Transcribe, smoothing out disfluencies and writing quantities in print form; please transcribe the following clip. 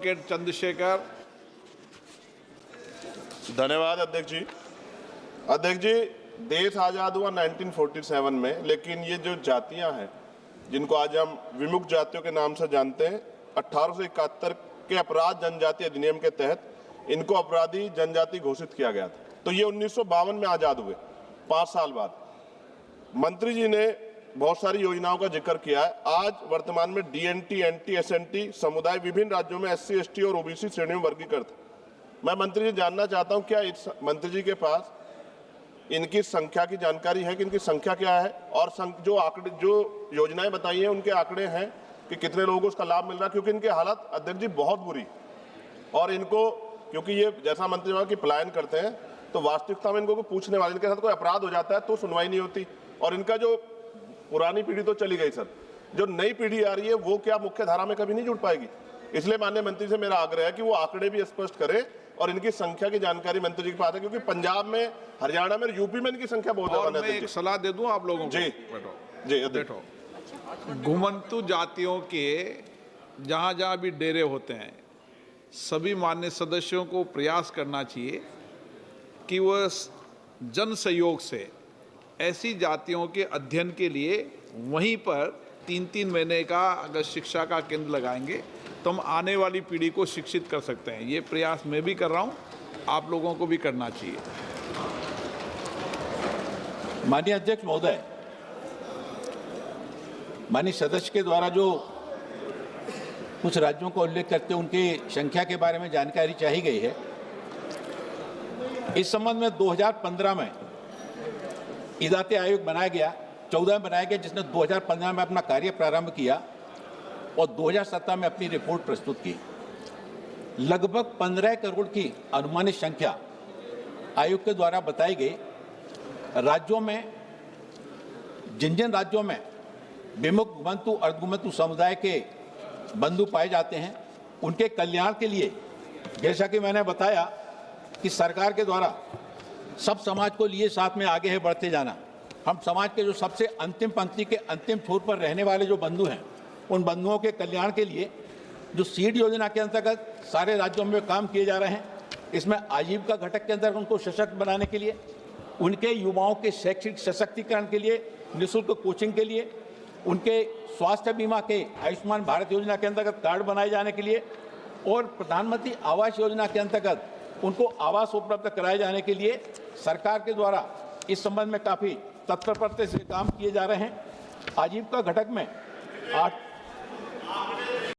चंद्रशेखर। धन्यवाद अध्यक्ष जी। अध्यक्ष जी, देश आज़ाद हुआ 1947 में, लेकिन ये जो जातियां हैं जिनको आज हम विमुक्त जातियों के नाम से जानते हैं, 1871 के अपराध जनजाति अधिनियम के तहत इनको अपराधी जनजाति घोषित किया गया था। तो ये 1952 में आज़ाद हुए, 5 साल बाद। मंत्री जी ने बहुत सारी योजनाओं का जिक्र किया है। आज वर्तमान में डीएनटी, एनटी, एसएनटी समुदाय विभिन्न राज्यों में एससी, एसटी और ओबीसी श्रेणियों में वर्गीकृत है। मैं मंत्री जी जानना चाहता हूं, क्या इस मंत्री जी के पास इनकी संख्या की जानकारी है कि इनकी संख्या क्या है, और जो योजनाएं बताई हैं उनके आंकड़े हैं कि कितने लोगों को उसका लाभ मिल रहा है? क्योंकि इनकी हालत अध्यक्ष जी बहुत बुरी, और इनको क्योंकि ये जैसा मंत्री जी की पलायन करते हैं तो वास्तविकता में इनको पूछने वाले, इनके साथ कोई अपराध हो जाता है तो सुनवाई नहीं होती, और इनका जो पुरानी पीढ़ी तो चली गई सर, जो नई पीढ़ी आ रही है वो क्या मुख्य धारा में कभी नहीं जुड़ पाएगी? इसलिए माननीय मंत्री से मेरा आग्रह है कि वो आंकड़े भी स्पष्ट करें और इनकी संख्या की जानकारी मंत्री जी के पास है, क्योंकि पंजाब में, हरियाणा में, यूपी में इनकी संख्या बहुत ज्यादा है। मैं एक सलाह दे दूं आप लोगों को। जी जी बैठो। घुमंतु जातियों के जहां जहां भी डेरे होते हैं, सभी मान्य सदस्यों को प्रयास करना चाहिए कि वह जन सहयोग से ऐसी जातियों के अध्ययन के लिए वहीं पर 3-3 महीने का अगर शिक्षा का केंद्र लगाएंगे तो हम आने वाली पीढ़ी को शिक्षित कर सकते हैं। ये प्रयास मैं भी कर रहा हूं, आप लोगों को भी करना चाहिए। माननीय अध्यक्ष महोदय, माननीय सदस्य के द्वारा जो कुछ राज्यों का उल्लेख करते उनकी संख्या के बारे में जानकारी चाही गई है। इस संबंध में 2015 में इदाते आयोग बनाया गया, 14 में बनाया गया, जिसने 2015 में अपना कार्य प्रारंभ किया और 2017 में अपनी रिपोर्ट प्रस्तुत की। लगभग 15 करोड़ की अनुमानित संख्या आयोग के द्वारा बताई गई। राज्यों में, जिन जिन राज्यों में विमुक्त, घुमंतु, अर्धघुमंतु समुदाय के बंधु पाए जाते हैं, उनके कल्याण के लिए, जैसा कि मैंने बताया कि सरकार के द्वारा सब समाज को लिए साथ में आगे है बढ़ते जाना। हम समाज के जो सबसे अंतिम पंक्ति के अंतिम छोर पर रहने वाले जो बंधु हैं, उन बंधुओं के कल्याण के लिए जो सीड योजना के अंतर्गत सारे राज्यों में काम किए जा रहे हैं, इसमें आजीविका घटक के अंदर उनको सशक्त बनाने के लिए, उनके युवाओं के शैक्षिक सशक्तिकरण के लिए, निःशुल्क कोचिंग के लिए, उनके स्वास्थ्य बीमा के आयुष्मान भारत योजना के अंतर्गत कार्ड बनाए जाने के लिए, और प्रधानमंत्री आवास योजना के अंतर्गत उनको आवास उपलब्ध कराए जाने के लिए सरकार के द्वारा इस संबंध में काफ़ी तत्परता से काम किए जा रहे हैं। आजीविका घटक में